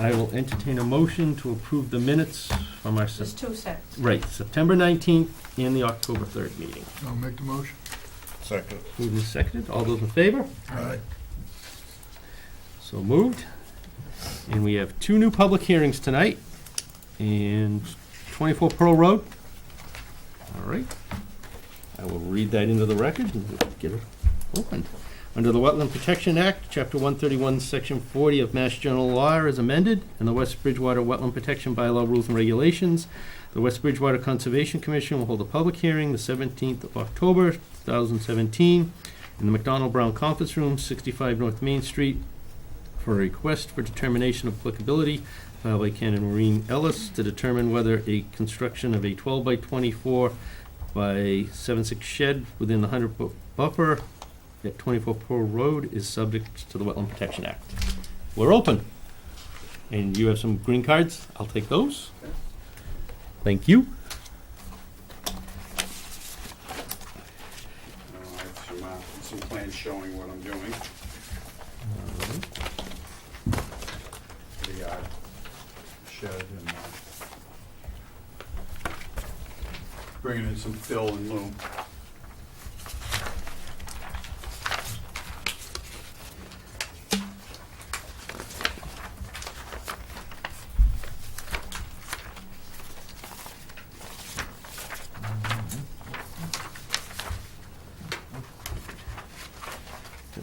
I will entertain a motion to approve the minutes from our, There's two sets. right, September 19th and the October 3rd meeting. I'll make the motion. Second. Moved and seconded. All those in favor? Aye. So moved. And we have two new public hearings tonight. And 24 Pearl Road. All right. I will read that into the record and get it opened. Under the Wetland Protection Act, Chapter 131, Section 40 of Mass General Law is amended, and the West Bridgewater Wetland Protection Bylaw Rules and Regulations. The West Bridgewater Conservation Commission will hold a public hearing the 17th of October, 2017, in the McDonald Brown Conference Room, 65 North Main Street, for a request for determination of applicability filed by Ken and Maureen Ellis to determine whether a construction of a 12 by 24 by 7.6 shed within the 100-foot buffer at 24 Pearl Road is subject to the Wetland Protection Act. We're open. And you have some green cards. I'll take those. Thank you. I have some plans showing what I'm doing. The shed and bringing in some fill and loom.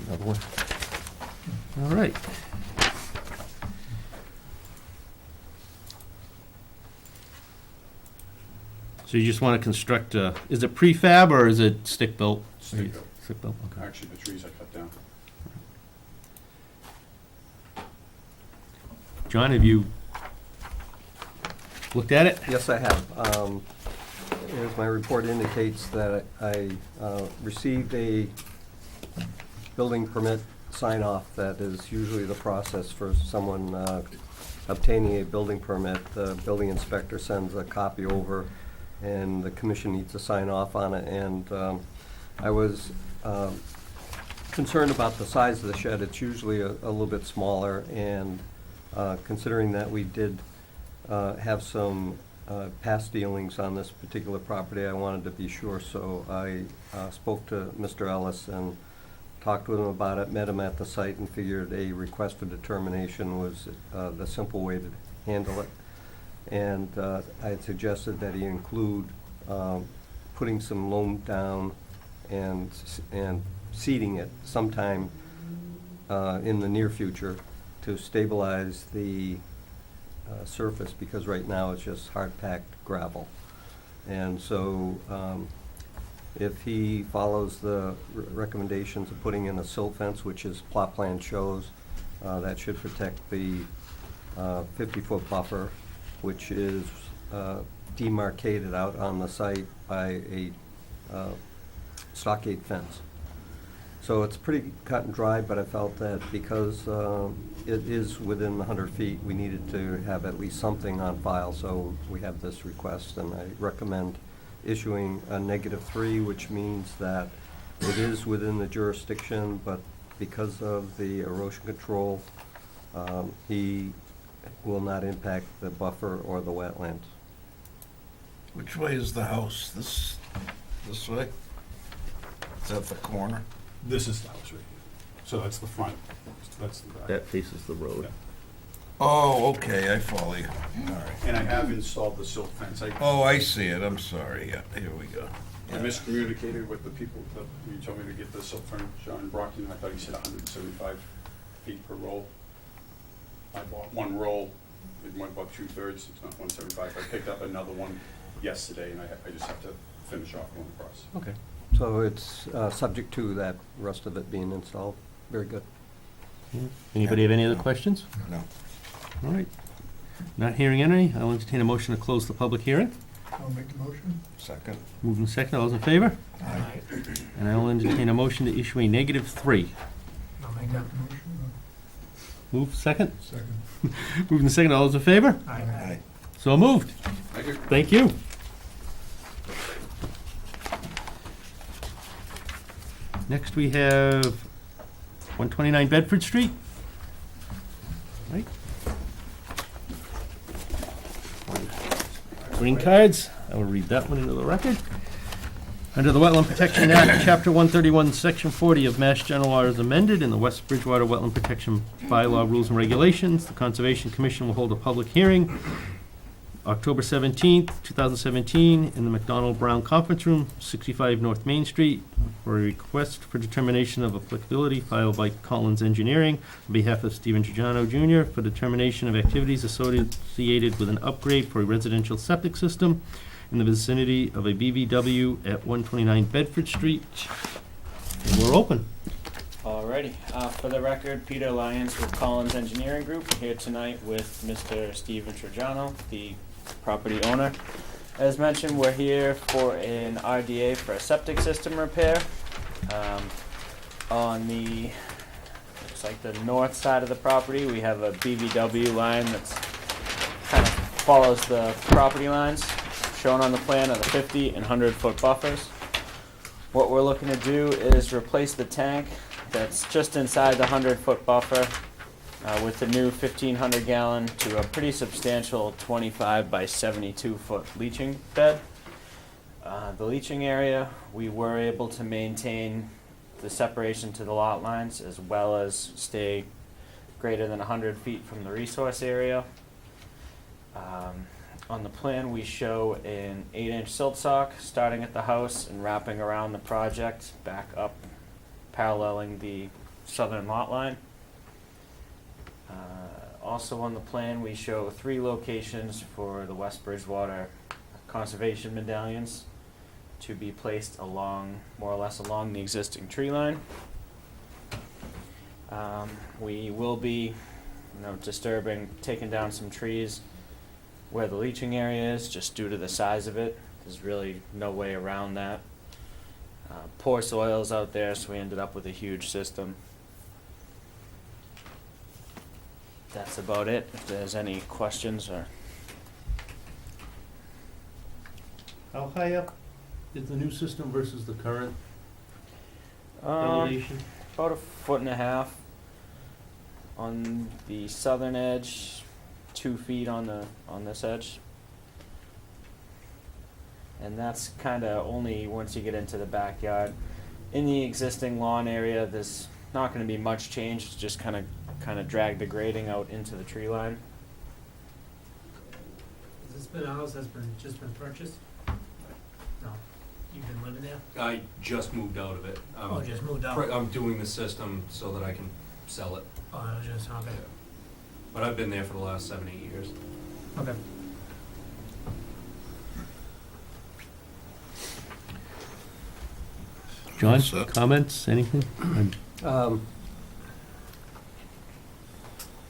Another one. All right. So you just want to construct a, is it prefab or is it stick-built? Stick-built. Stick-built, okay. Actually, the trees I cut down. John, have you looked at it? Yes, I have. As my report indicates, that I received a building permit sign-off. That is usually the process for someone obtaining a building permit. The building inspector sends a copy over, and the commission needs to sign off on it. And I was concerned about the size of the shed. It's usually a little bit smaller, and considering that we did have some past dealings on this particular property, I wanted to be sure. So I spoke to Mr. Ellis and talked with him about it, met him at the site, and figured a request for determination was the simple way to handle it. And I had suggested that he include putting some loam down and seeding it sometime in the near future to stabilize the surface, because right now it's just hard-packed gravel. And so if he follows the recommendations of putting in a silt fence, which his plot plan shows, that should protect the 50-foot buffer, which is demarcated out on the site by a stockade fence. So it's pretty cut and dry, but I felt that because it is within 100 feet, we needed to have at least something on file, so we have this request, and I recommend issuing a -3, which means that it is within the jurisdiction, but because of the erosion control, he will not impact the buffer or the wetlands. Which way is the house? This way? Is that the corner? This is the house right here. So that's the front. That's the back. That faces the road. Yeah. Oh, okay, I follow you. All right. And I have installed the silt fence. Oh, I see it, I'm sorry, yeah, here we go. I miscommunicated with the people that you told me to get the silt fence on Brockton. I thought you said 175 feet per roll. I bought one roll, it went about 2/3, it's not 175. I picked up another one yesterday, and I just have to finish off going across. Okay. So it's subject to that rest of it being installed. Very good. Anybody have any other questions? No. All right. Not hearing any, I'll entertain a motion to close the public hearing. I'll make the motion. Second? Moving second, all those in favor? Aye. And I will entertain a motion to issue a -3. I'll make that motion. Move second? Second. Moving second, all those in favor? Aye. So moved. Thank you. Thank you. Next, we have 129 Bedford Street. Right? green cards. I will read that one into the record. Under the Wetland Protection Act, Chapter 131, Section 40 of Mass General Law is amended in the West Bridgewater Wetland Protection Bylaw Rules and Regulations. The Conservation Commission will hold a public hearing October 17th, 2017, in the McDonald Brown Conference Room, 65 North Main Street, for a request for determination of applicability filed by Collins Engineering on behalf of Stephen Giuliano Jr. for determination of activities associated with an upgrade for a residential septic system in the vicinity of a BVW at 129 Bedford Street. And we're open. Alrighty, for the record, Peter Lyons with Collins Engineering Group, here tonight with Mr. Steven Trajano, the property owner. As mentioned, we're here for an RDA for a septic system repair. On the, looks like the north side of the property, we have a BVW line that's kind of follows the property lines shown on the plan of the 50 and 100-foot buffers. What we're looking to do is replace the tank that's just inside the 100-foot buffer with the new 1,500 gallon to a pretty substantial 25 by 72-foot leaching bed. The leaching area, we were able to maintain the separation to the lot lines as well as stay greater than 100 feet from the resource area. On the plan, we show an 8-inch silt sock starting at the house and wrapping around the project back up, paralleling the southern lot line. Also on the plan, we show 3 locations for the West Bridgewater conservation medallions to be placed along, more or less along the existing tree line. We will be, disturbing, taking down some trees where the leaching area is, just due to the size of it. There's really no way around that. Poor soils out there, so we ended up with a huge system. That's about it. If there's any questions or... How high up is the new system versus the current About elevation? 1.5 feet on the southern edge, 2 feet on this edge. And that's kind of only once you get into the backyard. In the existing lawn area, there's not going to be much change. It's just kind of drag the grading out into the tree line. Has this been a house that's just been purchased? No, you've been living there? I just moved out of it. Oh, just moved out? I'm doing the system so that I can sell it. Oh, I was just, okay. But I've been there for the last 7, 8 years. Okay. John, Sir. comments, anything?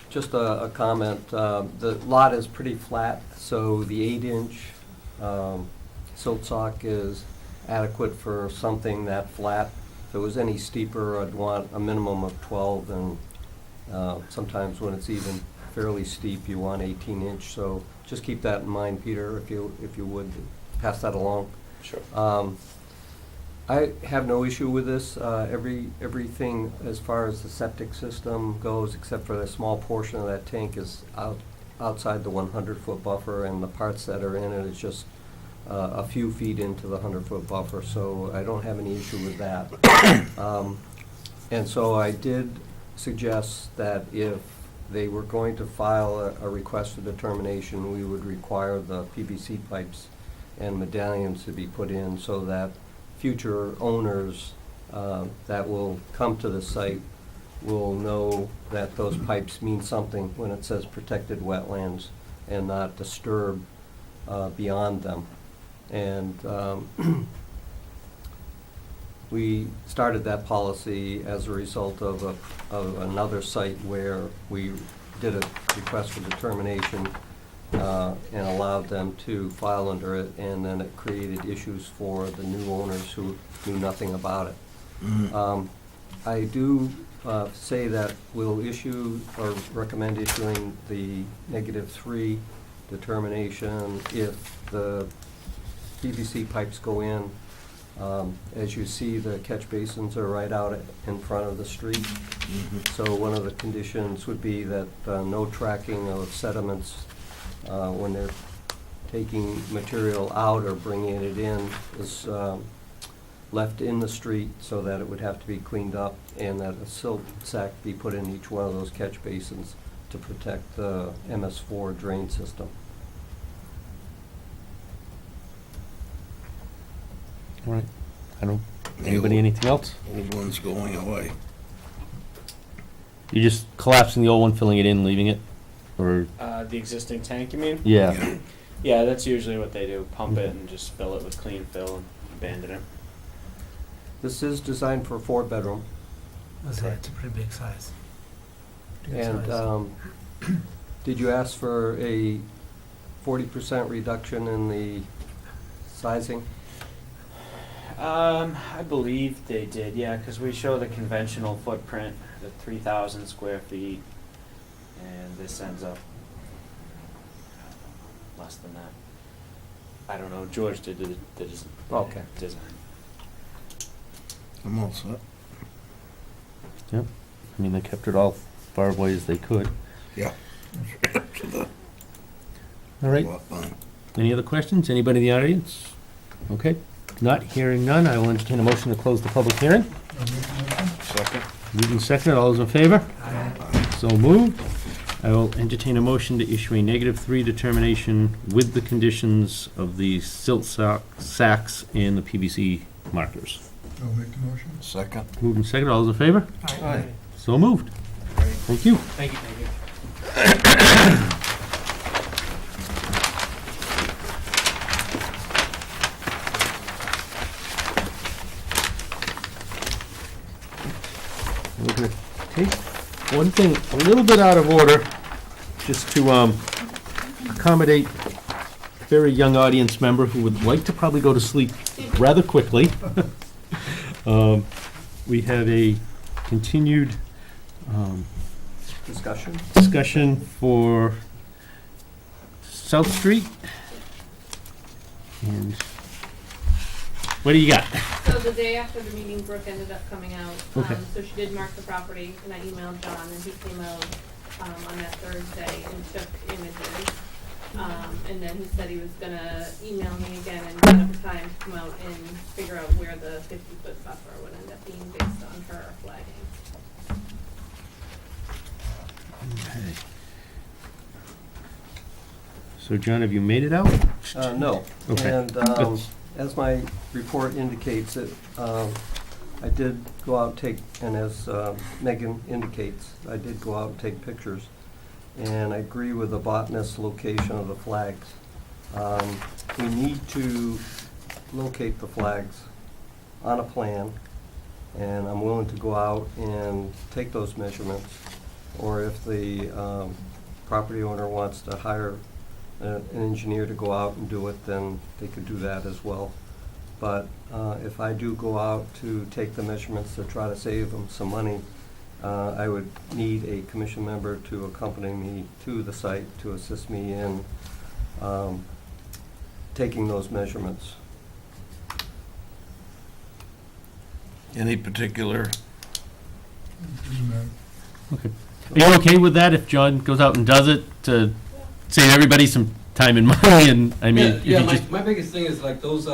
Just a comment. The lot is pretty flat, so the 8-inch silt sock is adequate for something that flat. If it was any steeper, I'd want a minimum of 12, and sometimes when it's even fairly steep, you want 18-inch. So just keep that in mind, Peter, if you would pass that along. Sure. I have no issue with this. Everything as far as the septic system goes, except for the small portion of that tank, is outside the 100-foot buffer, and the parts that are in it is just a few feet into the 100-foot buffer, so I don't have any issue with that. And so I did suggest that if they were going to file a request for determination, we would require the PVC pipes and medallions to be put in so that future owners that will come to the site will know that those pipes mean something when it says protected wetlands and not disturb beyond them. And we started that policy as a result of another site where we did a request for determination and allowed them to file under it, and then it created issues for the new owners who knew nothing about it. I do say that we'll issue or recommend issuing the -3 determination if the PVC pipes go in. As you see, the catch basins are right out in front of the street. So one of the conditions would be that no tracking of sediments when they're taking material out or bringing it in is left in the street so that it would have to be cleaned up, and that a silt sack be put in each one of those catch basins to protect the MS4 drain system. All right. I don't, anybody, anything else? Old one's going away. You're just collapsing the old one, filling it in, leaving it? Or, The existing tank, you mean? yeah. Yeah, that's usually what they do. Pump it and just fill it with clean fill and abandon it. This is designed for a 4-bedroom, It's a pretty big size. Good and size. did you ask for a 40% reduction in the sizing? I believe they did, yeah, because we show the conventional footprint, the 3,000 square feet, and this ends up less than that. I don't know. George did the Okay. design. I'm all set. Yep. I mean, they kept it all far away as they could. Yeah. Up to the All right. lot line. Any other questions? Anybody in the audience? Okay. Not hearing none, I will entertain a motion to close the public hearing. I'll make a motion. Second. Moved and seconded, all those in favor? Aye. So moved. I will entertain a motion to issue a -3 determination with the conditions of the silt sacks and the PVC markers. I'll make the motion. Second. Moved and seconded, all those in favor? Aye. So moved. Thank you. Thank you. Thank you. We're gonna take one thing a little bit out of order, just to accommodate a very young audience member who would like to probably go to sleep rather quickly. We have a continued discussion for South Street. And what do you got? So the day after the meeting, Brooke ended up coming out. Okay. So she did mark the property, and I emailed John, and he came out on that Thursday and took images. And then he said he was gonna email me again and set up a time to come out and figure out where the 50-foot buffer would end up being based on her flagging. Okay. So John, have you made it out? No. Okay. And That's- as my report indicates, I did go out and take, and as Megan indicates, I did go out and take pictures. And I agree with the botanist's location of the flags. We need to locate the flags on a plan, and I'm willing to go out and take those measurements. Or if the property owner wants to hire an engineer to go out and do it, then they could do that as well. But if I do go out to take the measurements to try to save them some money, I would need a commission member to accompany me to the site to assist me in taking those measurements. Any particular, Doesn't matter. Okay. Are you okay with that if John goes out and does it to save everybody some time and money? And I mean, if Yeah, you my, just, my biggest thing is like those,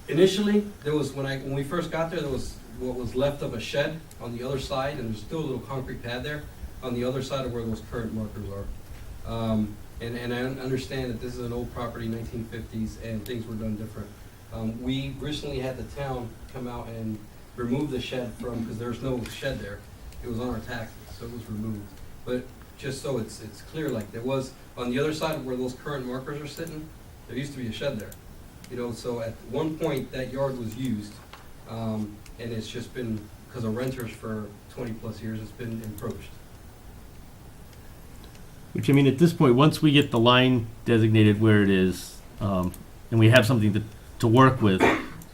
initially, there was, when we first got there was what was left of a shed on the other side, and there's still a little concrete pad there on the other side of where those current markers are. And I understand that this is an old property, 1950s, and things were done different. We recently had the town come out and remove the shed from, because there's no shed there. It was on our taxes, so it was removed. But just so it's clear, like there was, on the other side of where those current markers are sitting, there used to be a shed there. You know, so at one point, that yard was used, and it's just been, because of renters for 20-plus years, it's been encroached. which I mean, at this point, once we get the line designated where it is, and we have something to work with,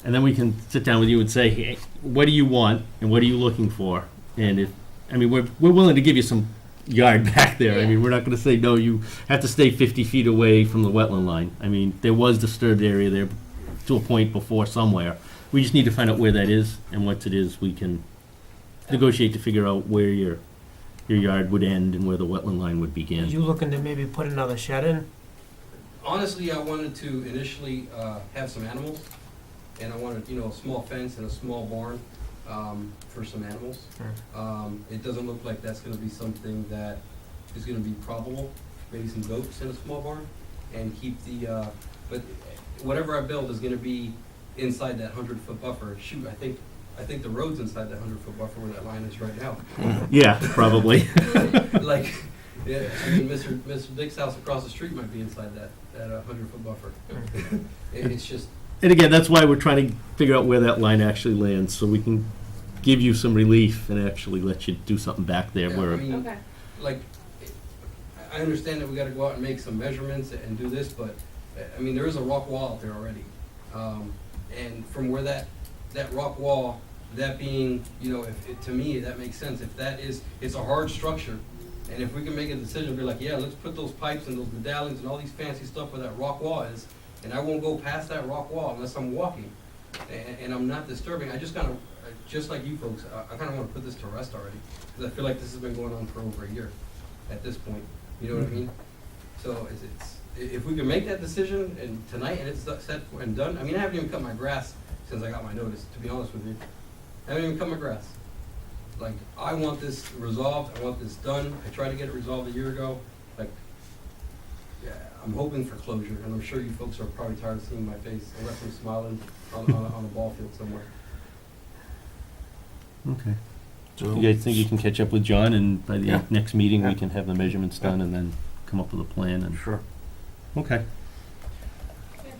and then we can sit down with you and say, hey, what do you want and what are you looking for? And if, I mean, we're willing to give you some yard back there. I mean, we're not gonna say, no, you have to stay 50 feet away from the wetland line. I mean, there was disturbed area there to a point before somewhere. We just need to find out where that is, and once it is, we can negotiate to figure out where your yard would end and where the wetland line would Are begin. you looking to maybe put another shed in? honestly, I wanted to initially have some animals, and I wanted, a small fence and a small barn for some animals. It doesn't look like that's gonna be something that is gonna be probable, maybe some goats in a small barn, and keep the, but whatever I build is gonna be inside that 100-foot buffer. Shoot, I think the road's inside that 100-foot buffer where that line is right now. Yeah, probably. Like, yeah, I mean, Mr. Dick's house across the street might be inside that 100-foot buffer. It's just, And again, that's why we're trying to figure out where that line actually lands, so we can give you some relief and actually let you do something back there yeah, I where, mean, Okay. like, I understand that we gotta go out and make some measurements and do this, but, I mean, there is a rock wall out there already. And from where that rock wall, that being, to me, that makes sense. If that is, it's a hard structure, and if we can make a decision, be like, yeah, let's put those pipes and those medallions and all these fancy stuff where that rock wall is, and I won't go past that rock wall unless I'm walking, and I'm not disturbing, I just kind of, just like you folks, I kind of want to put this to rest already, because I feel like this has been going on for over a year at this point, you know what I mean? So if we can make that decision and tonight, and it's set and done, I mean, I haven't even cut my grass since I got my notice, to be honest with you. I haven't even cut my grass. Like, I want this resolved, I want this done, I tried to get it resolved a year ago, like, yeah, I'm hoping for closure, and I'm sure you folks are probably tired of seeing my face, unless I'm smiling on a ball field somewhere. okay. So, You guys think you can catch up with John, and by the Yeah. next meeting, we Yeah. can have the measurements done and then come up with a plan and, sure. okay. Yeah.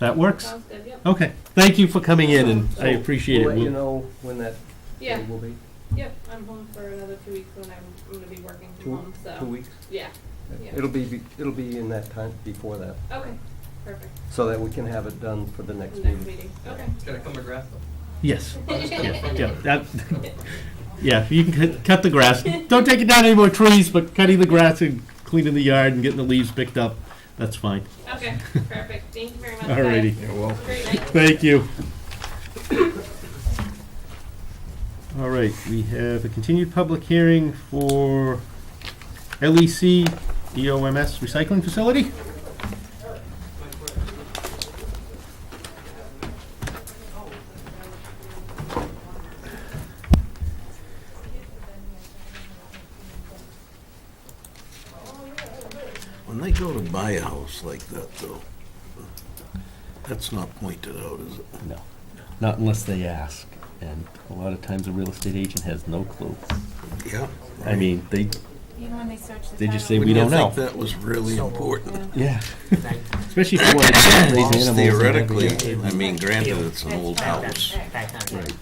That works? Sounds good, yep. Okay, thank you for coming in, and I So appreciate it. We'll let you We'll- know when that Yeah, day will be. yep, I'm home for another 2 weeks when I'm gonna be working from home, so. 2 weeks? Yeah, yeah. It'll be in that time, before that, Okay, perfect. so that we can have it done for the next Next meeting. meeting, okay. Can I cut my grass though? Yes. I'll just cut it from Yeah, that, yeah, you can cut the grass. Don't take it down any more trees, but cutting the grass and cleaning the yard and getting the leaves picked up, that's fine. Okay, perfect. Thank you very much, guys. Alrighty. You're welcome. Have a great night. Thank you. All right, we have a continued public hearing for LEC EOMS recycling facility. When they go to buy a house like that, though, that's not pointed out, is it? No, not unless they ask, and a lot of times a real estate agent has no clue. Yeah. I mean, they Even when they search the They just say title. we don't Wouldn't you know. think that was really important? Yeah, especially if you want to raise animals. and Theoretically, everything. I mean, granted, it's an old house, Right.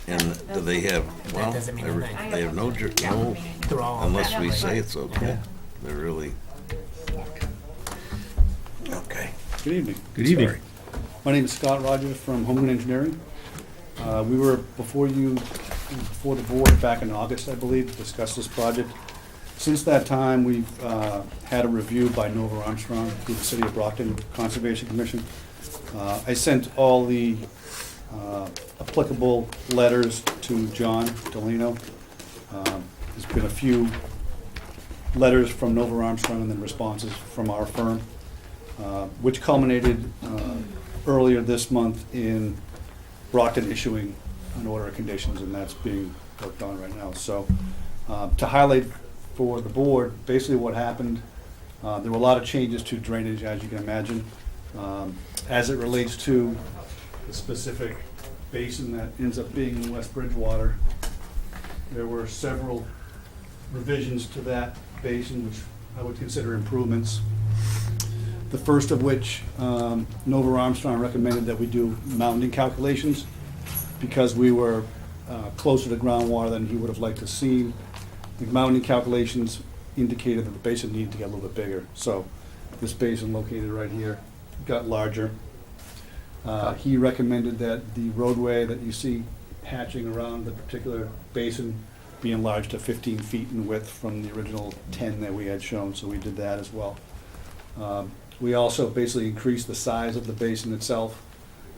and do they have, well, doesn't mean a thing. they have no, no, They're all unless we that say way. it's okay. Yeah. They're really, okay. Good evening. Good evening. Sorry. My name is Scott Rogers from Homeland Engineering. We were before the board back in August, I believe, to discuss this project. Since that time, we've had a review by Nova Armstrong through the City of Brockton Conservation Commission. I sent all the applicable letters to John Delano. There's been a few letters from Nova Armstrong and then responses from our firm, which culminated earlier this month in Brockton issuing an order of conditions, and that's being worked on right now. So to highlight for the board, basically what happened, there were a lot of changes to drainage, as you can imagine. As it relates to the specific basin that ends up being in West Bridgewater, there were several revisions to that basin, which I would consider improvements. The first of which, Nova Armstrong recommended that we do mounting calculations because we were closer to groundwater than he would have liked to see. The mounting calculations indicated that the basin needed to get a little bit bigger. So this basin located right here got larger. He recommended that the roadway that you see hatching around the particular basin be enlarged to 15 feet in width from the original 10 that we had shown, so we did that as well. We also basically increased the size of the basin itself,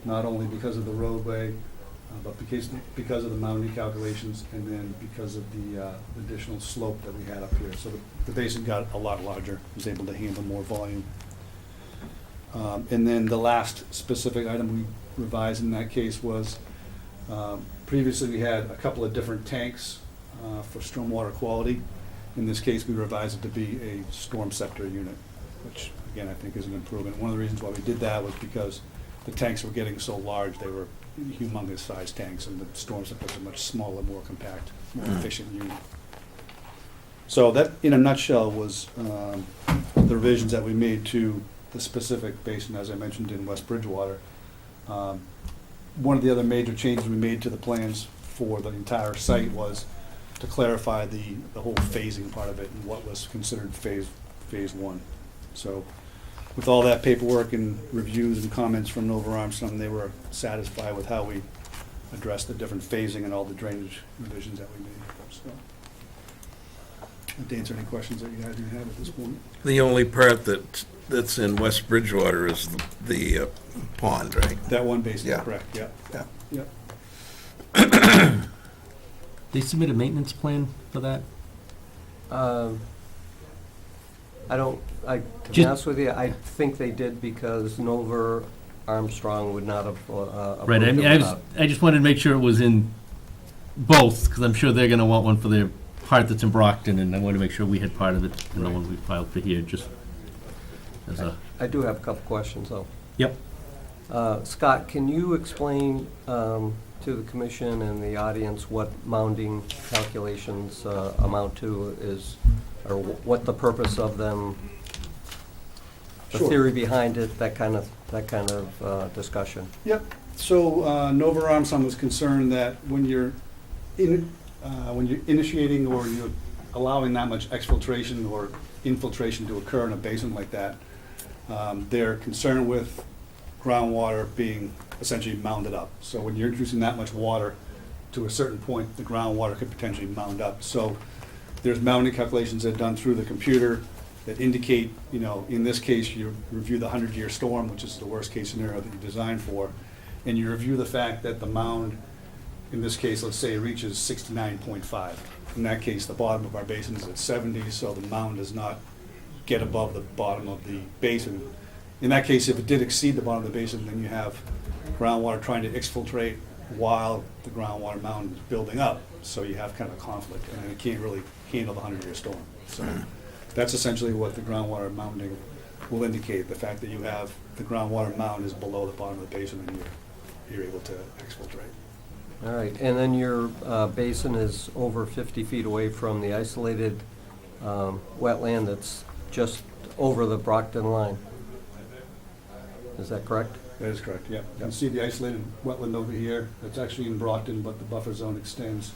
not only because of the roadway, but because of the mounting calculations, and then because of the additional slope that we had up here. So the basin got a lot larger, was able to handle more volume. And then the last specific item we revised in that case was, previously we had a couple of different tanks for stormwater quality. In this case, we revised it to be a storm scepter unit, which again, I think is an improvement. One of the reasons why we did that was because the tanks were getting so large, they were humongous sized tanks, and the storm scepter is a much smaller, more compact, more efficient unit. So that, in a nutshell, was the revisions that we made to the specific basin, as I mentioned, in West Bridgewater. One of the other major changes we made to the plans for the entire site was to clarify the whole phasing part of it and what was considered phase one. So with all that paperwork and reviews and comments from Nova Armstrong, they were satisfied with how we addressed the different phasing and all the drainage revisions that we made. So, to answer any questions that you guys may have at this point. The only part that's in West Bridgewater is the pond, right? That one basin, Yeah. correct, yeah. Yeah. Yeah. They submit a maintenance plan for that? To be Just- honest with you, I think they did because Nova Armstrong would not have approved Right, I it mean, without. I just wanted to make sure it was in both, because I'm sure they're gonna want one for their part that's in Brockton, and I wanted to make sure we had part of it in the one we filed for here, just as a, I do have a couple questions, though. yep. Scott, can you explain to the commission and the audience what mounding calculations amount to or what the purpose of them, the Sure. theory behind it, that kind of discussion? Yep. So Nova Armstrong was concerned that when you're initiating or you're allowing that much exfiltration or infiltration to occur in a basin like that, they're concerned with groundwater being essentially mounded up. So when you're introducing that much water to a certain point, the groundwater could potentially mound up. So there's mounding calculations that are done through the computer that indicate, in this case, you review the 100-year storm, which is the worst-case scenario that you design for, and you review the fact that the mound, in this case, let's say, reaches 69.5. In that case, the bottom of our basin is at 70, so the mound does not get above the bottom of the basin. In that case, if it did exceed the bottom of the basin, then you have groundwater trying to exfiltrate while the groundwater mound is building up, so you have kind of a conflict, and then it can't really handle the 100-year storm. So that's essentially what the groundwater mounding will indicate, the fact that you have the groundwater mound is below the bottom of the basin and you're able to exfiltrate. All right, and then your basin is over 50 feet away from the isolated wetland that's just over the Brockton line. Is that correct? That is correct, yeah. You can see the isolated wetland over here. It's actually in Brockton, but the buffer zone extends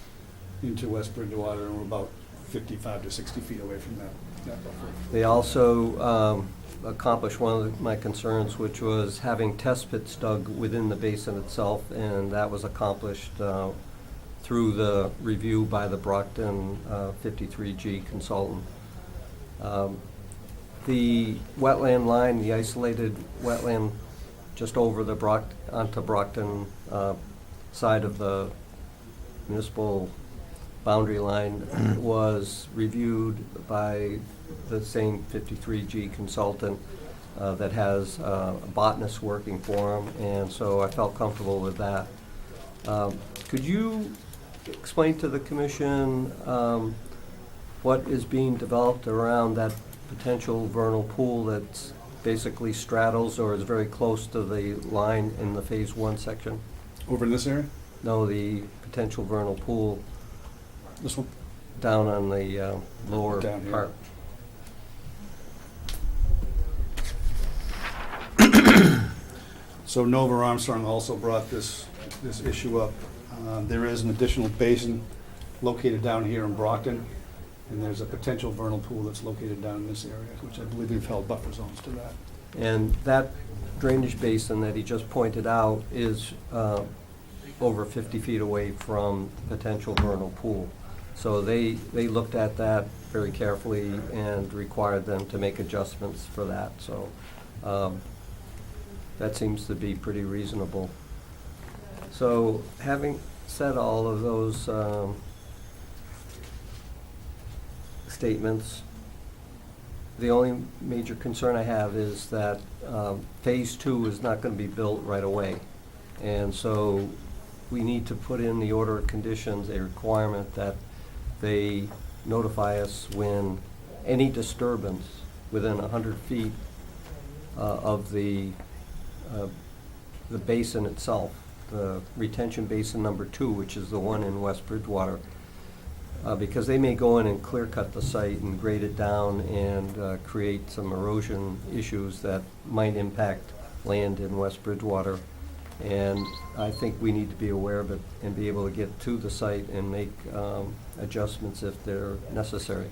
into West Bridgewater, and we're about 55 to 60 feet away from that buffer. They also accomplished one of my concerns, which was having test pits dug within the basin itself, and that was accomplished through the review by the Brockton 53G consultant. The wetland line, the isolated wetland just over the onto Brockton side of the municipal boundary line was reviewed by the same 53G consultant that has a botanist working for him, and so I felt comfortable with that. Could you explain to the commission what is being developed around that potential vernal pool that's basically straddles or is very close to the line in the Phase 1 section? Over in this area? No, the potential vernal pool This one? down on the lower Down here. part. So Nova Armstrong also brought this issue up. There is an additional basin located down here in Brockton, and there's a potential vernal pool that's located down in this area, which I believe we've held buffer zones to that. And that drainage basin that he just pointed out is over 50 feet away from the potential vernal pool. So they looked at that very carefully and required them to make adjustments for that. So that seems to be pretty reasonable. So having said all of those statements, The only major concern I have is that Phase 2 is not going to be built right away. And so we need to put in the order of conditions a requirement that they notify us when any disturbance within 100 feet of the basin itself, the retention basin number 2, which is the one in West Bridgewater, because they may go in and clear cut the site and grade it down and create some erosion issues that might impact land in West Bridgewater. And I think we need to be aware of it and be able to get to the site and make adjustments if they're necessary.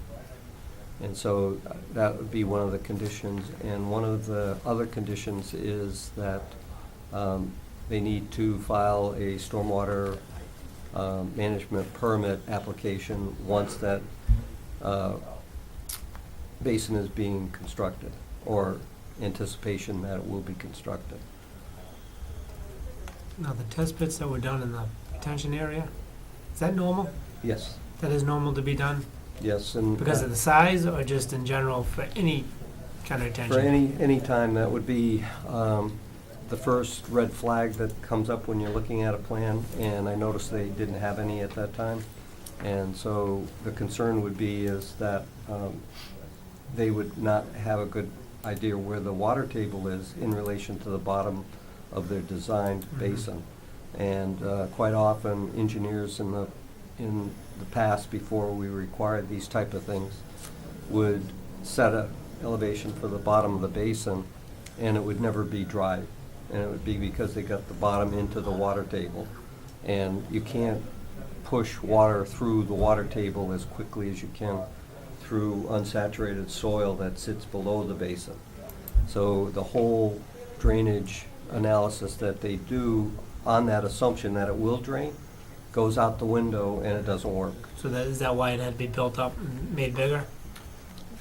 And so that would be one of the conditions. And one of the other conditions is that they need to file a stormwater management permit application once that basin is being constructed, or anticipation that it will be constructed. Now, the test pits that were done in the retention area, is that normal? Yes, That is normal to be done yes, and because of the size, or just in general for any kind of retention? for any time, that would be the first red flag that comes up when you're looking at a plan, and I noticed they didn't have any at that time. And so the concern would be is that they would not have a good idea where the water table is in relation to the bottom of their designed basin. And quite often, engineers in the past, before we required these type of things, would set a elevation for the bottom of the basin, and it would never be dry. And it would be because they got the bottom into the water table. And you can't push water through the water table as quickly as you can through unsaturated soil that sits below the basin. So the whole drainage analysis that they do on that assumption that it will drain goes out the window, and it doesn't work. So is that why it had to be built up and made bigger?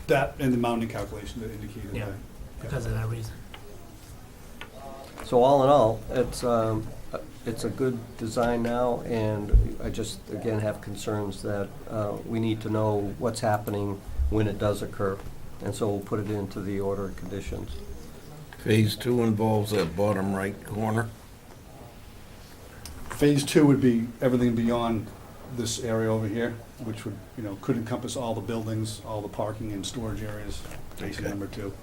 That and the mounting calculation that indicated Yeah. that. Because of that reason? So all in all, it's a good design now, and I just, again, have concerns that we need to know what's happening when it does occur. And so we'll put it into the order of conditions. Phase 2 involves that bottom right corner. Phase 2 would be everything beyond this area over here, which would, could encompass all the buildings, all the parking and storage areas, basin Okay. number 2.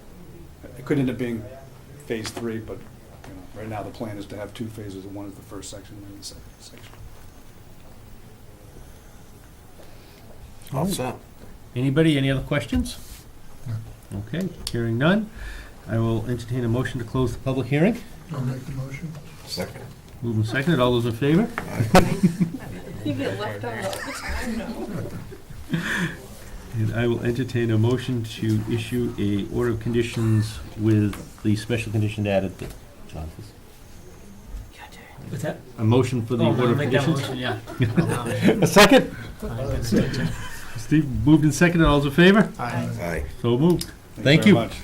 It could end up being Phase 3, but, right now the plan is to have 2 phases, and one is the first section and then the second section. All set. Anybody, any other questions? No. Okay, hearing none. I will entertain a motion to close the public hearing. I'll make the motion. Second. Moving seconded, all those in favor? You get left out all the time, no. And I will entertain a motion to issue a order of conditions with the special condition added to John. What's that? A motion for the Oh, order I'll of make that conditions? motion, yeah. A second? Aye. Steve moved and seconded, all those in favor? Aye. So moved. Thank Thank you you. very much.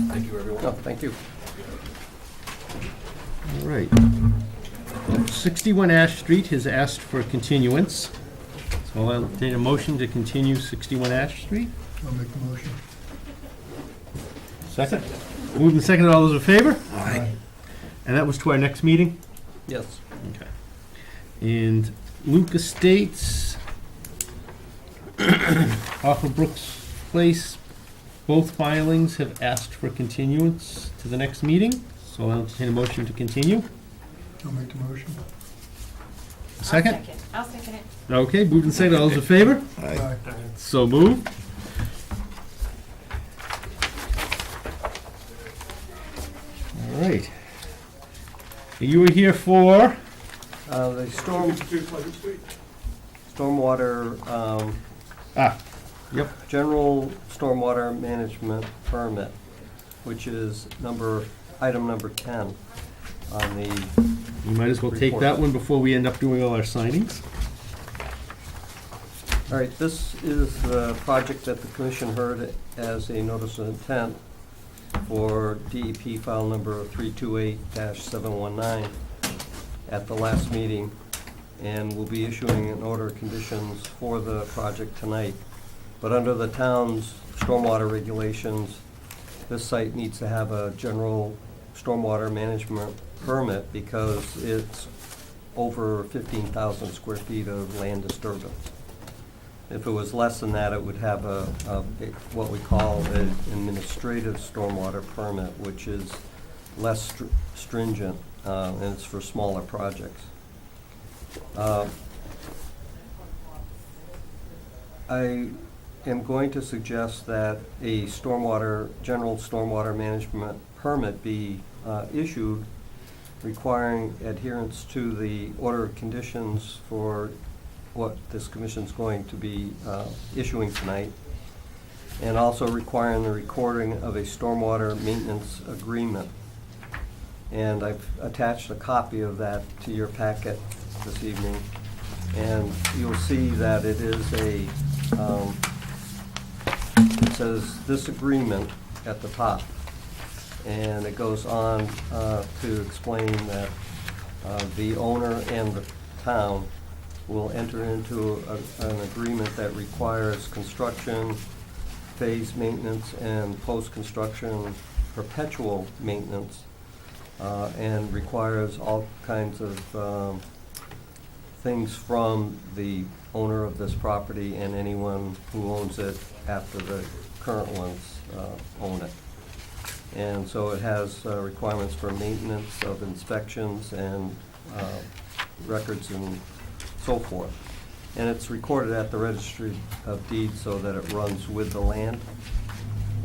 Thank you, everyone. Oh, thank you. All right. 61 Ash Street has asked for a continuance. So I'll entertain a motion to continue 61 Ash Street. I'll make the motion. Second. Moved and seconded, all those in favor? Aye. And that was to our next meeting? Yes. Okay. And Luke Estates, off of Brooks Place, both filings have asked for continuance to the next meeting. So I'll entertain a motion to continue. I'll make the motion. Second? I'll second it. Okay, moved and seconded, all those in favor? Aye. So moved. All right. You were here for, The stormwater, yep, general stormwater management permit, which is item number 10 on the, you might as well take that one before we end up doing all our signings. all right, this is the project that the commission heard as a notice of intent for DEP file number 328-719 at the last meeting, and will be issuing an order of conditions for the project tonight. But under the town's stormwater regulations, this site needs to have a general stormwater management permit because it's over 15,000 square feet of land disturbance. If it was less than that, it would have what we call an administrative stormwater permit, which is less stringent, and it's for smaller projects. I am going to suggest that a general stormwater management permit be issued requiring adherence to the order of conditions for what this commission's going to be issuing tonight, and also requiring the recording of a stormwater maintenance agreement. And I've attached a copy of that to your packet this evening, and you'll see that it is it says this agreement at the top, and it goes on to explain that the owner and the town will enter into an agreement that requires construction, phase maintenance, and post-construction perpetual maintenance, and requires all kinds of things from the owner of this property and anyone who owns it after the current ones own it. And so it has requirements for maintenance of inspections and records and so forth. And it's recorded at the Registry of Deeds so that it runs with the land.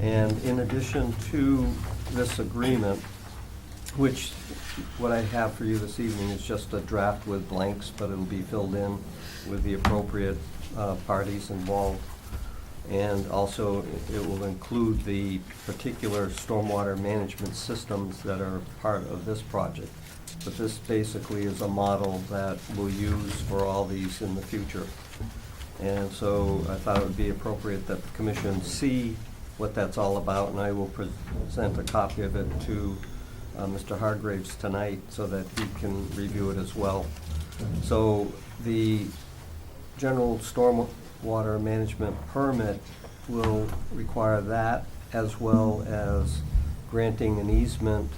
And in addition to this agreement, which what I have for you this evening is just a draft with blanks, but it'll be filled in with the appropriate parties involved. And also, it will include the particular stormwater management systems that are part of this project. But this basically is a model that we'll use for all these in the future. And so I thought it would be appropriate that the commission see what that's all about, and I will present a copy of it to Mr. Hargraves tonight so that he can review it as well. So the general stormwater management permit will require that, as well as granting an easement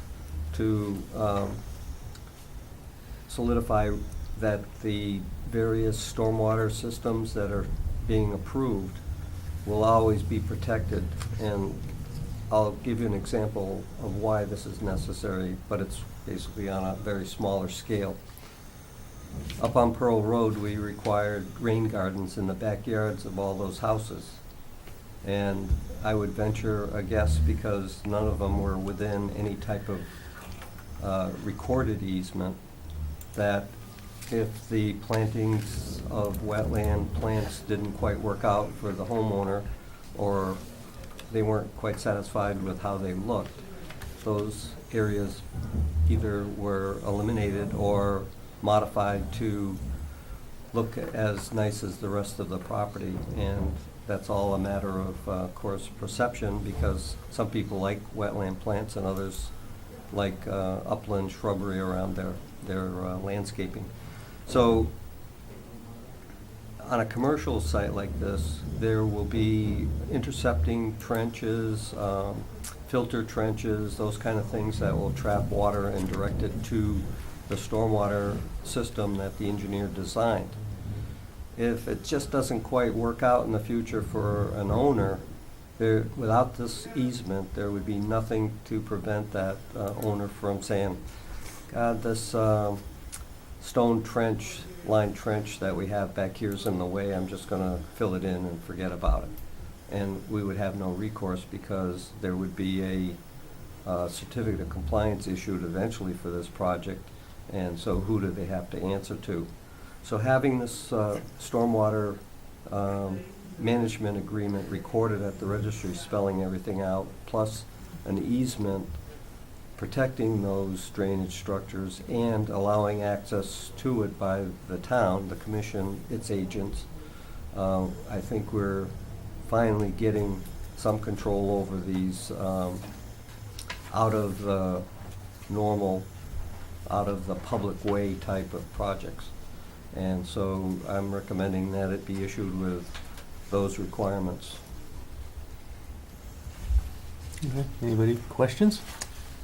to solidify that the various stormwater systems that are being approved will always be protected. And I'll give you an example of why this is necessary, but it's basically on a very smaller scale. Up on Pearl Road, we required rain gardens in the backyards of all those houses. And I would venture a guess, because none of them were within any type of recorded easement, that if the plantings of wetland plants didn't quite work out for the homeowner, or they weren't quite satisfied with how they looked, those areas either were eliminated or modified to look as nice as the rest of the property. And that's all a matter of course, perception, because some people like wetland plants and others like upland shrubbery around their landscaping. So on a commercial site like this, there will be intercepting trenches, filter trenches, those kind of things that will trap water and direct it to the stormwater system that the engineer designed. If it just doesn't quite work out in the future for an owner, without this easement, there would be nothing to prevent that owner from saying, God, this stone trench, line trench that we have back here is in the way, I'm just going to fill it in and forget about it. And we would have no recourse, because there would be a certificate of compliance issued eventually for this project, and so who do they have to answer to? So having this stormwater management agreement recorded at the registry, spelling everything out, plus an easement protecting those drainage structures and allowing access to it by the town, the commission, its agents, I think we're finally getting some control over these out of the normal, out of the public way type of projects. And so I'm recommending that it be issued with those requirements. Okay. Anybody, questions?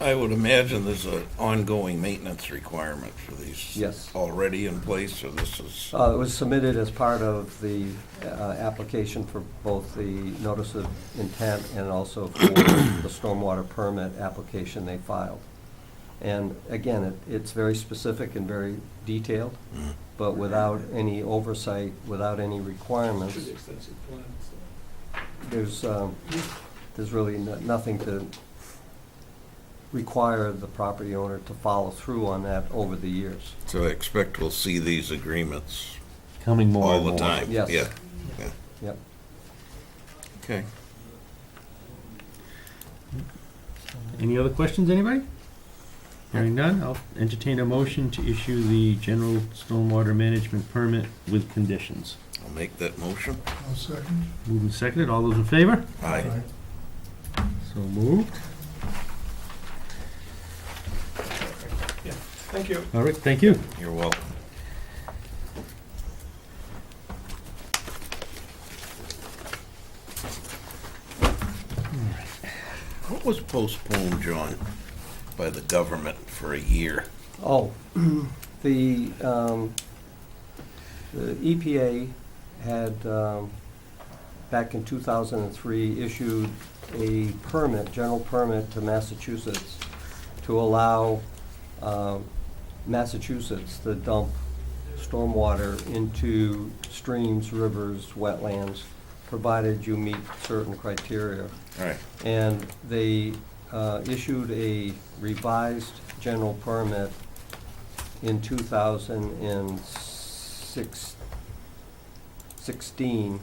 I would imagine there's an ongoing maintenance requirement for these. Yes. Already in place, or this is, It was submitted as part of the application for both the notice of intent and also for the stormwater permit application they filed. And again, it's very specific and very detailed, but without any oversight, without any requirements, there's really nothing to require the property owner to follow through on that over the years. so I expect we'll see these agreements Coming more all and the more. time. Yes. Yeah, yeah, Yep. okay. Any other questions, anybody? Hearing none, I'll entertain a motion to issue the general stormwater management permit with conditions. I'll make that motion. I'll second. Moved and seconded, all those in favor? Aye. So moved. Thank you. All right, thank you. You're welcome. What was postponed, John, by the government for a year? Oh, the EPA had, back in 2003, issued a permit, general permit to Massachusetts to allow Massachusetts to dump stormwater into streams, rivers, wetlands, provided you meet certain criteria. All right, And they issued a revised general permit in 2016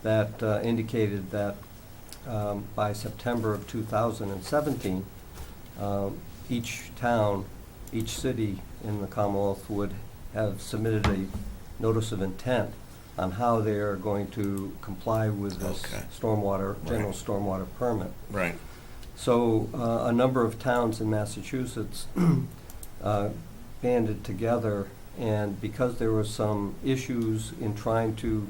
that indicated that by September of 2017, each town, each city in the Commonwealth would have submitted a notice of intent on how they are going to comply with this Okay. stormwater, general Right. stormwater permit. right. So a number of towns in Massachusetts banded together, and because there were some issues in trying to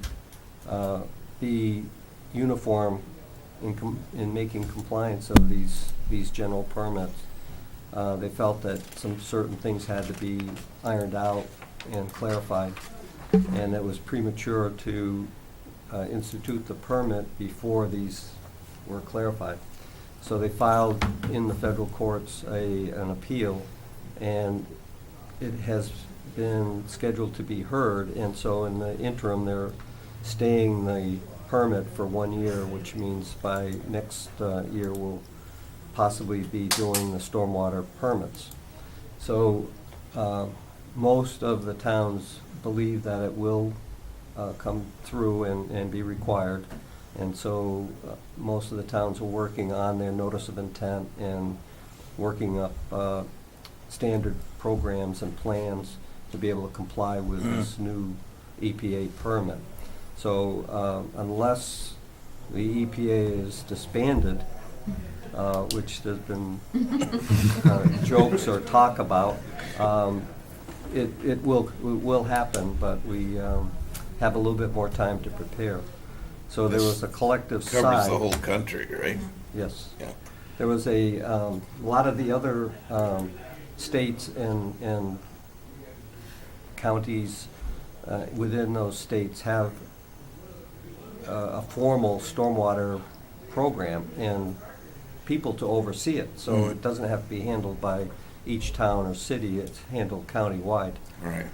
be uniform in making compliance of these general permits, they felt that some certain things had to be ironed out and clarified, and it was premature to institute the permit before these were clarified. So they filed in the federal courts an appeal, and it has been scheduled to be heard, and so in the interim, they're staying the permit for 1 year, which means by next year, we'll possibly be doing the stormwater permits. So most of the towns believe that it will come through and be required. And so most of the towns are working on their notice of intent and working up standard programs and plans to be able to comply with this new EPA permit. So unless the EPA is disbanded, which there's been jokes or talk about, it will happen, but we have a little bit more time to prepare. So there was a collective sigh. Covers the whole country, right? Yes. Yeah. There was a lot of the other states and counties within those states have a formal stormwater program and people to oversee it. So it doesn't have to be handled by each town or city, it's handled countywide. Right.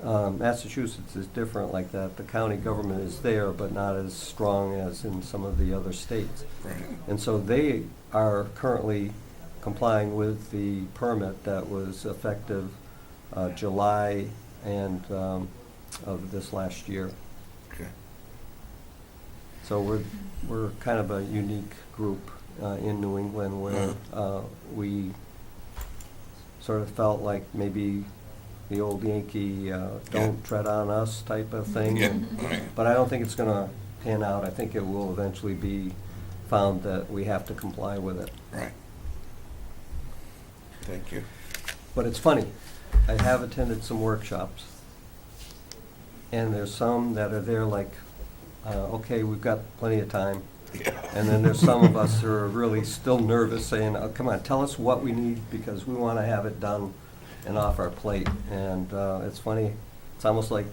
Massachusetts is different like that. The county government is there, but not as strong as in some of the other states. Right. And so they are currently complying with the permit that was effective July and of this last year. Okay. So we're kind of a unique group in New England where we sort of felt like maybe the old Yankee don't tread on us type of thing. Yeah, right. But I don't think it's gonna pan out. I think it will eventually be found that we have to comply with it. Right. Thank you. But it's funny, I have attended some workshops, and there's some that are there like, okay, we've got plenty of time. And then there's some of us who are really still nervous, saying, oh, come on, tell us what we need, because we want to have it done and off our plate. And it's funny, it's almost like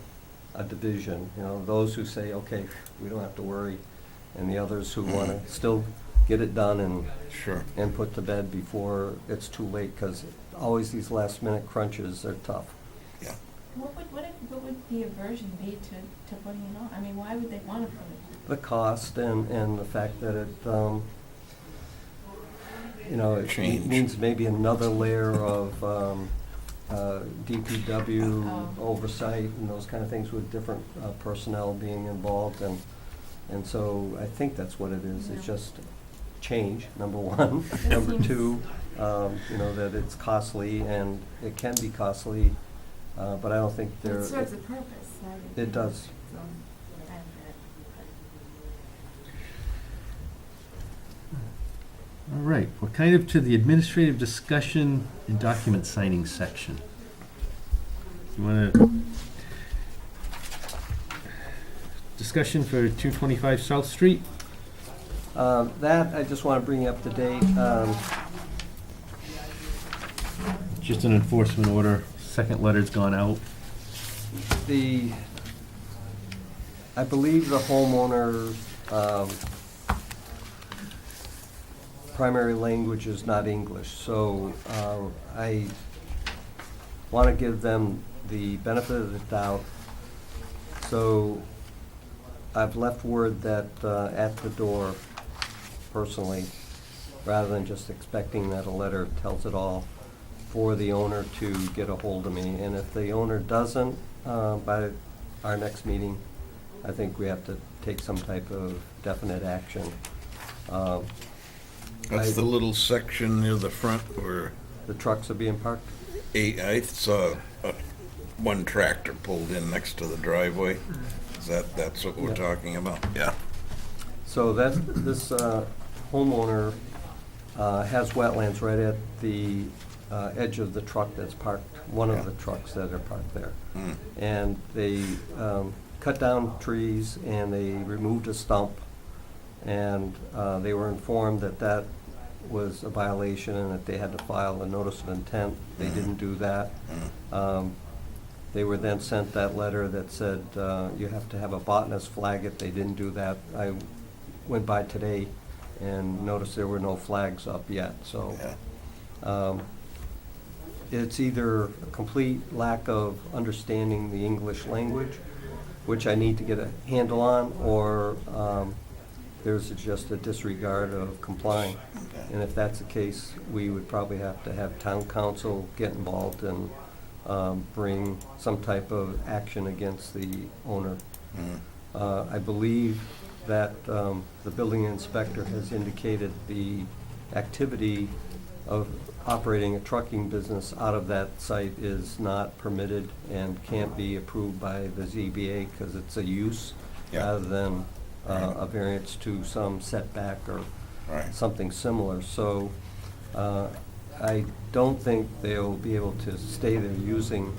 a division, you know, those who say, okay, we don't have to worry, and the others who want to still get it done and Sure. and put to bed before it's too late, because always these last-minute crunches are tough. Yeah. What would the aversion be to putting it on? I mean, why would they want to put it? The cost and the fact that it, you know, it Change. means maybe another layer of DPW Oh. oversight and those kind of things, with different personnel being involved, and so I think that's what it is. It's Yeah. just change, number one. Number two, you know, that it's costly, and it can be costly, but I don't think But there. it serves a purpose, right? It does. So, I get it. All right, we're kind of to the administrative discussion and document signing section. You want to, discussion for 225 South Street? That, I just want to bring you up to date. Just an enforcement order, second letter's gone out. I believe the homeowner, primary language is not English, so I want to give them the benefit of the doubt. So I've left word that at the door, personally, rather than just expecting that a letter tells it all, for the owner to get a hold of me. And if the owner doesn't, by our next meeting, I think we have to take some type of definite action. That's the little section near the front where The trucks are being parked? I saw one tractor pulled in next to the driveway. That's what we're Yeah. talking about? Yeah. So this homeowner has wetlands right at the edge of the truck that's parked, one of the trucks that are parked there. Mm. And they cut down trees and they removed a stump. And they were informed that that was a violation and that they had to file a notice of intent. They didn't do that. They were then sent that letter that said, you have to have a botanist flag it. They didn't do that. I went by today and noticed there were no flags up yet, so. Yeah. It's either a complete lack of understanding the English language, which I need to get a handle on, or there's just a disregard of complying. And if that's the case, we would probably have to have town council get involved and bring some type of action against the owner. Mm. I believe that the building inspector has indicated the activity of operating a trucking business out of that site is not permitted and can't be approved by the ZBA because it's a use Yeah. rather than a variance to some setback or Right. something similar. So I don't think they'll be able to stay there using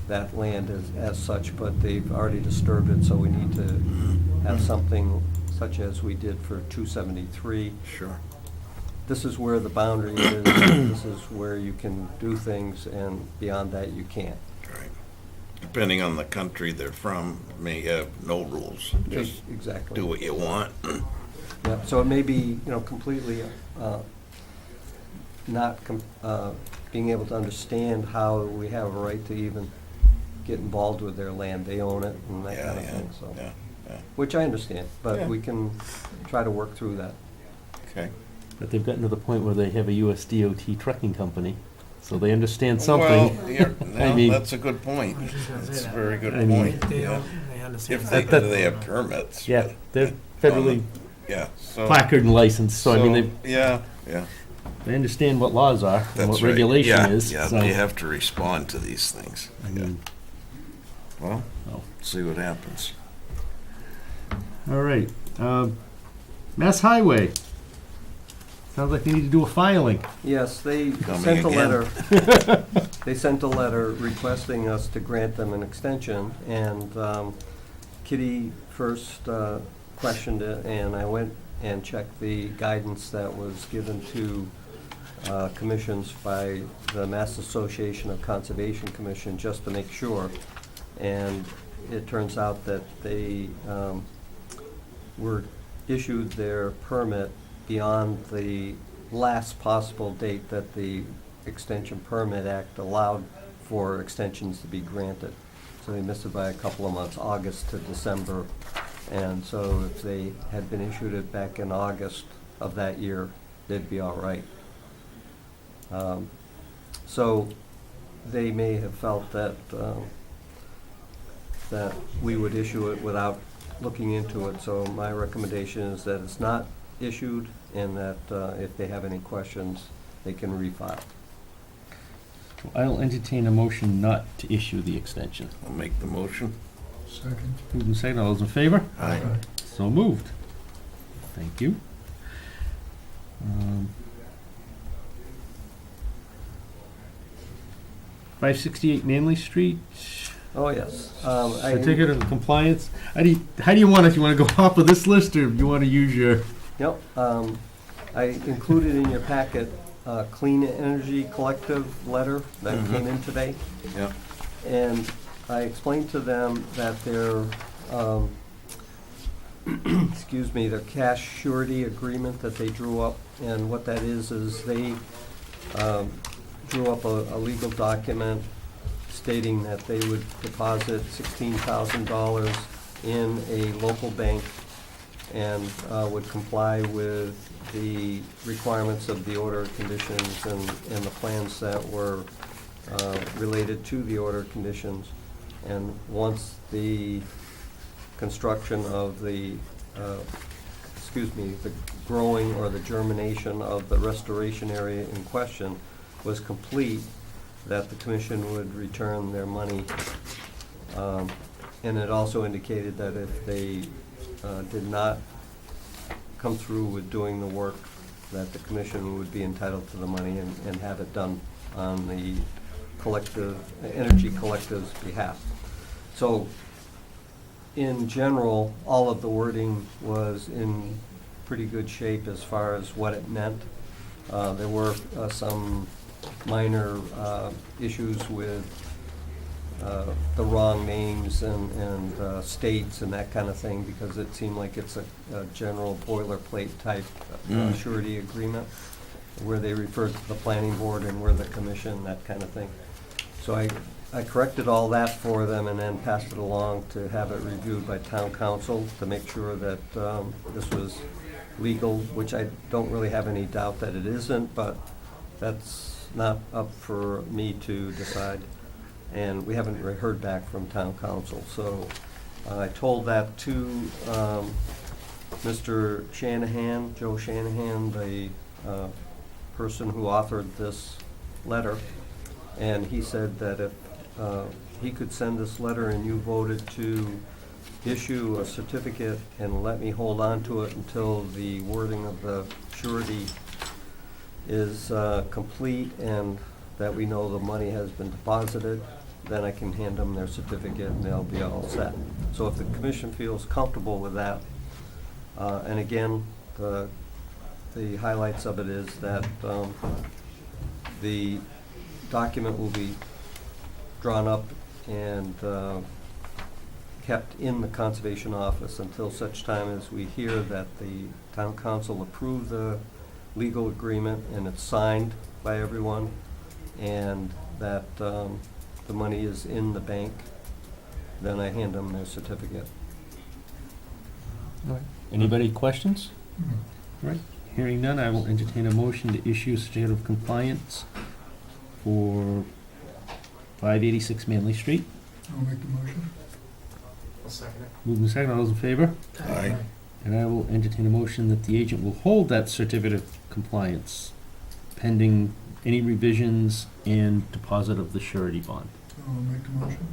that land as such, but they've already disturbed it, so we need to have something such as we did for 273. Sure. This is where the boundary is, this is where you can do things, and beyond that, you can't. Right. Depending on the country they're from, may have no rules. Just Exactly. do what you want. Yeah, so it may be, completely not being able to understand how we have a right to even get involved with their land. They own it and that Yeah, kind of yeah, thing, so. yeah, yeah. Which I understand, but Yeah. we can try to work through that. Okay. But they've gotten to the point where they have a US DOT trucking company, so they understand something. Well, yeah, I no, mean- that's a good point. I was just gonna say That's a that. very good I mean- point. They yeah. don't, they understand. If they, That- do they have permits. Yeah, but they're federally Yeah, so. placard and licensed, so I mean, Yeah, yeah. they understand what laws are and That's what right. regulation Yeah, is, Yeah, so. they have to respond to these things. I Yeah. mean, Well, oh. see what happens. All right, Mass Highway. Sounds like they need to do a filing. Yes, they Coming sent a again. letter. They sent a letter requesting us to grant them an extension, and Kitty first questioned it, and I went and checked the guidance that was given to commissions by the Mass Association of Conservation Commission, just to make sure. And it turns out that they were issued their permit beyond the last possible date that the Extension Permit Act allowed for extensions to be granted. So they missed it by a couple of months, August to December. And so if they had been issued it back in August of that year, they'd be all right. So they may have felt that that we would issue it without looking into it. So my recommendation is that it's not issued, and that if they have any questions, they can refile. I'll entertain a motion not to issue the extension. I'll make the motion. Second. Moved and seconded, all those in favor? Aye. So moved. Thank you. 568 Manley Street, Oh, yes. certificate of compliance. How do you want it? You want to go off of this list, or you want to use your? Yep. I included in your packet a Clean Energy Collective letter that came in today. Yep. And I explained to them that their, excuse me, their cash surety agreement that they drew up, and what that is they drew up a legal document stating that they would deposit $16,000 in a local bank and would comply with the requirements of the order of conditions and the plans that were related to the order of conditions. And once the construction of the, the growing or the germination of the restoration area in question was complete, that the commission would return their money. And it also indicated that if they did not come through with doing the work, that the commission would be entitled to the money and have it done on the energy collective's behalf. So in general, all of the wording was in pretty good shape as far as what it meant. There were some minor issues with the wrong names and states and that kind of thing, because it seemed like it's a general boilerplate type surety agreement where they refer to the planning board and we're the commission, that kind of thing. So I corrected all that for them and then passed it along to have it reviewed by town council to make sure that this was legal, which I don't really have any doubt that it isn't, but that's not up for me to decide. And we haven't heard back from town council. So I told that to Mr. Shanahan, Joe Shanahan, the person who authored this letter. And he said that if he could send this letter and you voted to issue a certificate and let me hold on to it until the wording of the surety is complete and that we know the money has been deposited, then I can hand them their certificate and they'll be all set. So if the commission feels comfortable with that, and again, the highlights of it is that the document will be drawn up and kept in the conservation office until such time as we hear that the town council approved the legal agreement and it's signed by everyone, and that the money is in the bank. Then I hand them their certificate. Anybody questions? No. All right, hearing none, I will entertain a motion to issue a certificate of compliance for 586 Manley Street. I'll make the motion. I'll second it. Moving and second, all those in favor? Aye. And I will entertain a motion that the agent will hold that certificate of compliance pending any revisions and deposit of the surety bond. I'll make the motion.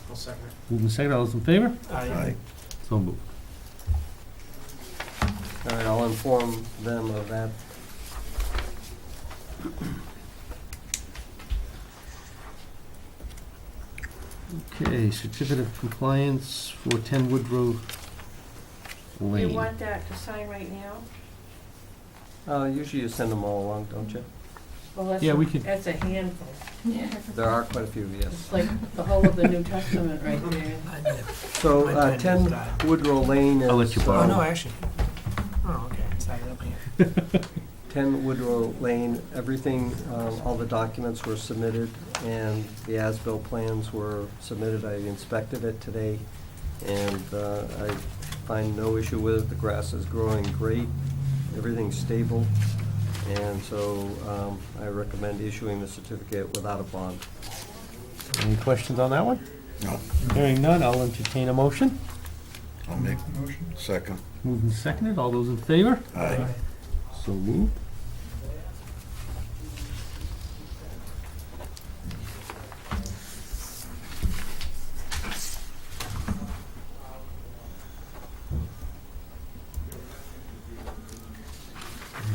I'll second it. Moving and second, all those in favor? Aye. So moved. All right, I'll inform them of that. Okay, certificate of compliance for 10 Woodrow You Lane. want that to sign right now? Usually you send them all along, don't you? Well, that's Yeah, we could- That's a handful. Yeah. There are quite a few, yes. It's like the whole of the New Testament right there. So, 10 Woodrow Lane is... I'll let you borrow. Oh, no, actually. Oh, okay, it's not up here. 10 Woodrow Lane, everything, all the documents were submitted, and the as-built plans were submitted. I inspected it today, and I find no issue with it. The grass is growing great, everything's stable, and so I recommend issuing the certificate without a bond. Any questions on that one? No. Hearing none, I'll entertain a motion. I'll make the motion. second. Moved and seconded, all those in favor? Aye. So moved.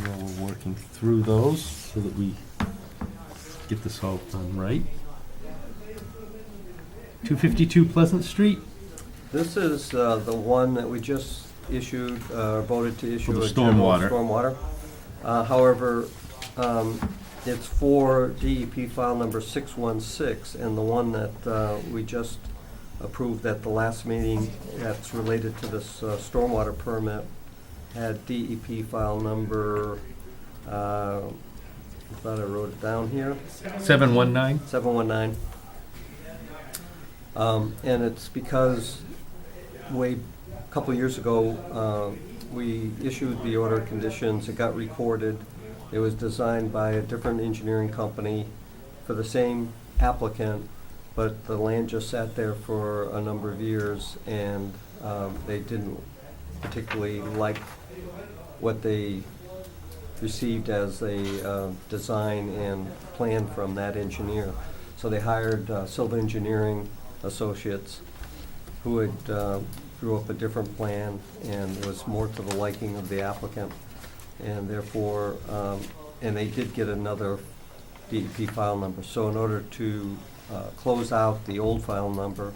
Now we're working through those so that we get this all done right. 252 Pleasant Street. This is the one that we just issued, voted to issue For the a general stormwater. stormwater. However, it's for DEP file number 616, and the one that we just approved at the last meeting that's related to this stormwater permit had DEP file number, I thought I wrote it down here, 719. 719. And it's because a couple of years ago, we issued the order of conditions, it got recorded. It was designed by a different engineering company for the same applicant, but the land just sat there for a number of years, and they didn't particularly like what they received as a design and plan from that engineer. So they hired Silva Engineering Associates, who had drew up a different plan and was more to the liking of the applicant. And therefore, and they did get another DEP file number. So in order to close out the old file number,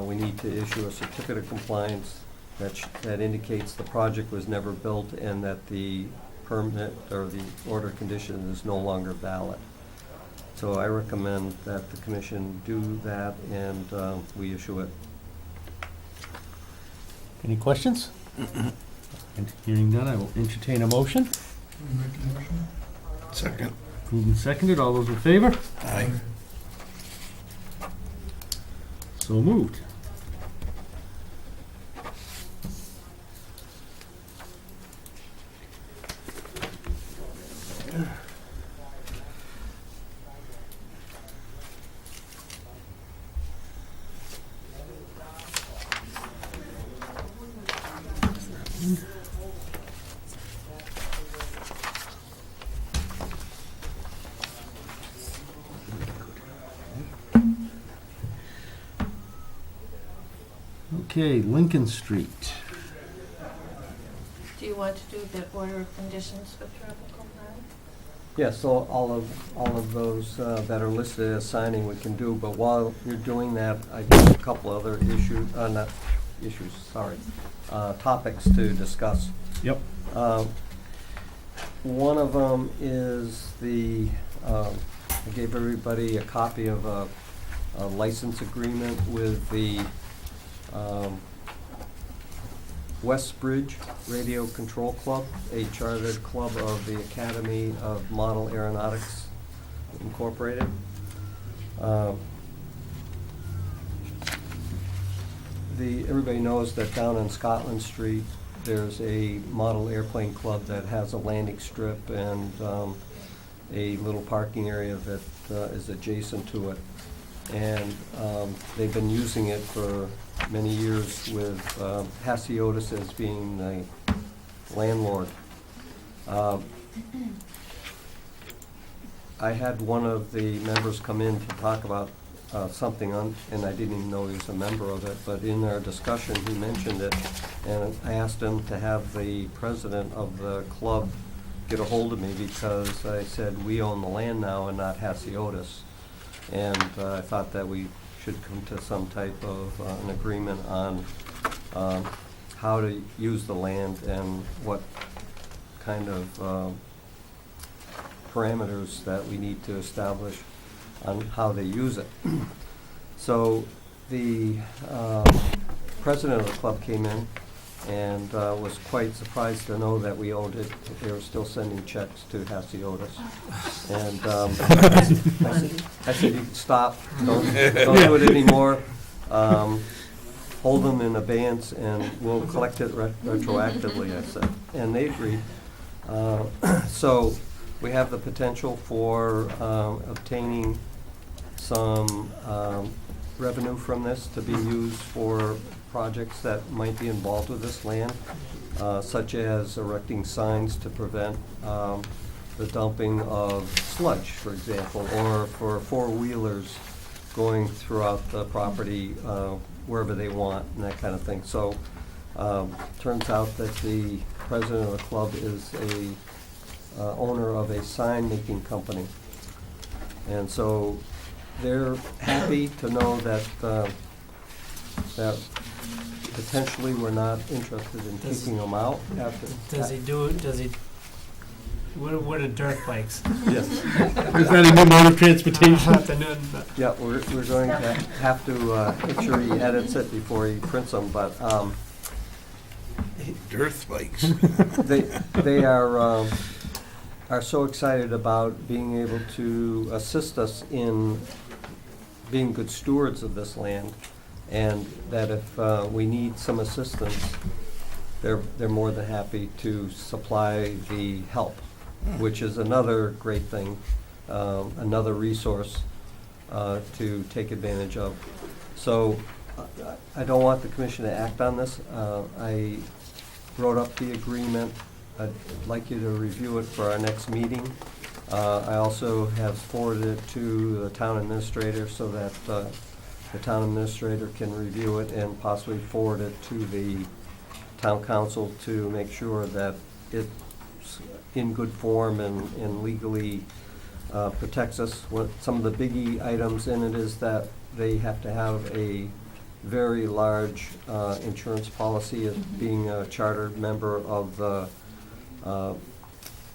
we need to issue a certificate of compliance that indicates the project was never built and that the permit or the order condition is no longer valid. So I recommend that the commission do that and we issue it. Any questions? And hearing none, I will entertain a motion. I'll make the motion. Second. Moved and seconded, all those in favor? Aye. So moved. Okay, Lincoln Street. Do you want to do the order of conditions for tropical plan? Yes, so all of those that are listed as signing we can do, but while you're doing that, I have a couple other issues, not issues, sorry, topics to discuss. Yep. One of them is I gave everybody a copy of a license agreement with the West Bridge Radio Control Club, a chartered club of the Academy of Model Aeronautics Incorporated. Everybody knows that down on Scotland Street, there's a model airplane club that has a landing strip and a little parking area that is adjacent to it. And they've been using it for many years with Hasiotis as being the landlord. I had one of the members come in to talk about something on, and I didn't even know he was a member of it, but in our discussion, he mentioned it, and I asked him to have the president of the club get a hold of me, because I said, we own the land now and not Hasiotis. And I thought that we should come to some type of an agreement on how to use the land and what kind of parameters that we need to establish on how they use it. So the president of the club came in and was quite surprised to know that we owned it. They were still sending checks to Hasiotis. And I said, you can stop, don't do it anymore. Hold them in abeyance and we'll collect it retroactively, I said. And they agreed. So we have the potential for obtaining some revenue from this to be used for projects that might be involved with this land, such as erecting signs to prevent the dumping of sludge, for example, or for four-wheelers going throughout the property wherever they want and that kind of thing. So turns out that the president of the club is a owner of a sign-making company. And so they're happy to know that that potentially we're not interested in kicking them out after. What are dirt bikes? Yes. Is that a new mode of transportation? Yeah, we're going to have to make sure he edits it before he prints them, but Dirt bikes. they are so excited about being able to assist us in being good stewards of this land, and that if we need some assistance, they're more than happy to supply the help, which is another great thing, another resource to take advantage of. So I don't want the commission to act on this. I wrote up the agreement. I'd like you to review it for our next meeting. I also have forwarded it to the town administrator so that the town administrator can review it and possibly forward it to the town council to make sure that it's in good form and legally protects us. Some of the biggie items in it is that they have to have a very large insurance policy as being a chartered member of the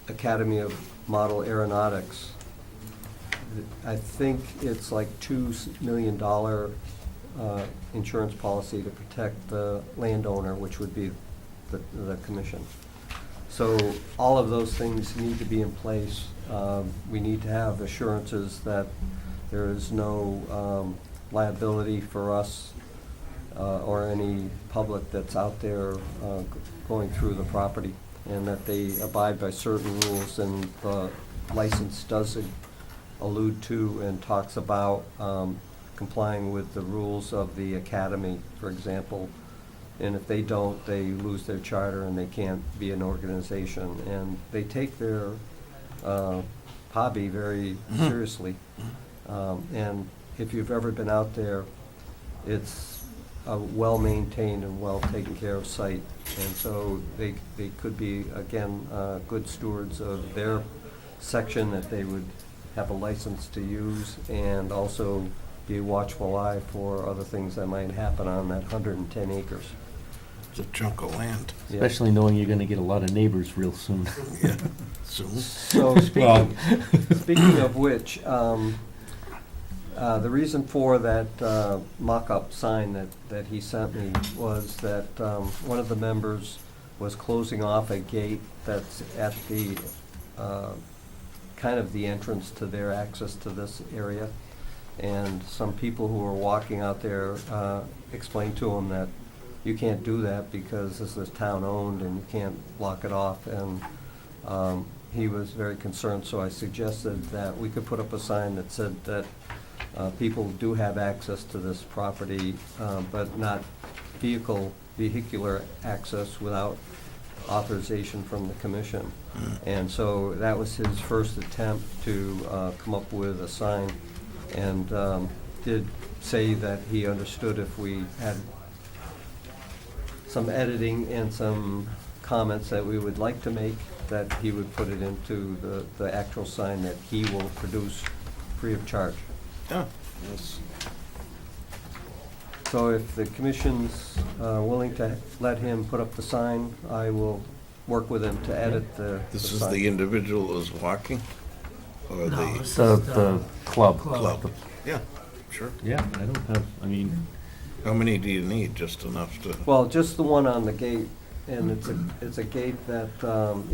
Academy of Model Aeronautics. I think it's like $2 million insurance policy to protect the landowner, which would be the commission. So all of those things need to be in place. We need to have assurances that there is no liability for us or any public that's out there going through the property, and that they abide by certain rules, and the license does allude to and talks about complying with the rules of the academy, for example. And if they don't, they lose their charter and they can't be an organization. And they take their hobby very seriously. And if you've ever been out there, it's a well-maintained and well-taken-care-of site. And so they could be, again, good stewards of their section that they would have a license to use, and also be a watchful eye for other things that might happen on that 110 acres. It's a chunk of land. Yeah. Especially knowing you're gonna get a lot of neighbors real soon. Yeah, soon. So speaking of which, the reason for that mock-up sign that he sent me was that one of the members was closing off a gate that's at the kind of the entrance to their access to this area. And some people who were walking out there explained to him that you can't do that because this is town-owned and you can't block it off. And he was very concerned, so I suggested that we could put up a sign that said that people do have access to this property, but not vehicular access without authorization from the commission. And so that was his first attempt to come up with a sign. And did say that he understood if we had some editing and some comments that we would like to make, that he would put it into the actual sign that he will produce free of charge. Yeah, that's, So if the commission's willing to let him put up the sign, I will work with him to edit the this is sign. the individual who's walking? Or No, the this The, is the club. club? Yeah, sure. Yeah, I don't have, I mean, How many do you need? Just enough to, Well, just the one on the gate, and it's a gate that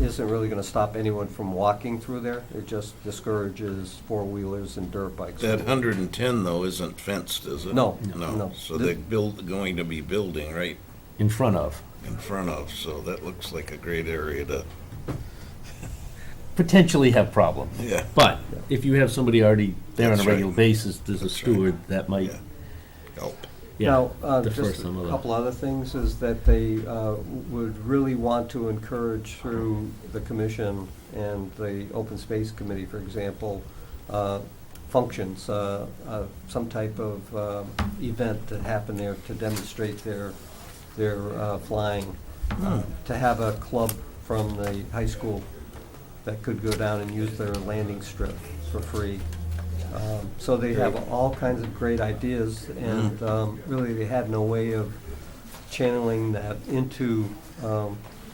isn't really gonna stop anyone from walking through there. It just discourages four-wheelers and dirt bikes. that 110 though isn't fenced, is it? No, No, no. so they're going to be building right in front of. in front of, so that looks like a great area to, Potentially have problems. yeah. But if you have somebody already there on a That's right. regular basis, there's a That's right. steward that might, Yeah. Help. yeah, Now, defer just some of a the. couple other things is that they would really want to encourage through the commission and the open space committee, for example, functions, some type of event to happen there to demonstrate their flying. To have a club from the high school that could go down and use their landing strip for free. So they have all kinds of great ideas, and really they had no way of channeling that into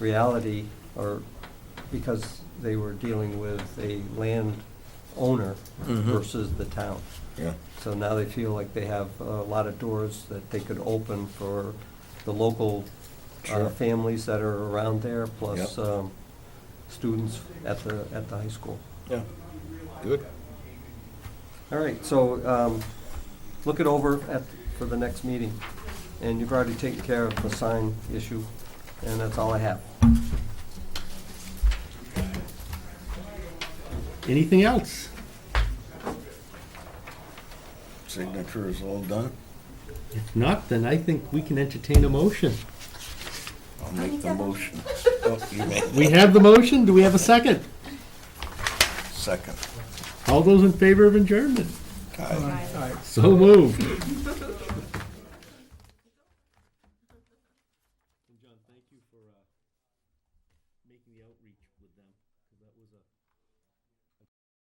reality, or because they were dealing with a land owner versus the town. Yeah. So now they feel like they have a lot of doors that they could open for the local Sure. families that are around there, plus Yep. students at the high school. Yeah. Good. All right, so look it over for the next meeting. And you've already taken care of the sign issue, and that's all I have. Anything else? Signature is all done. If not, then I think we can entertain a motion. I'll make the motion. Oh, you made We have the motion, do we have a second? second. All those in favor of adjournment? Aye. So moved. John, thank you for making the outreach with them, because that was a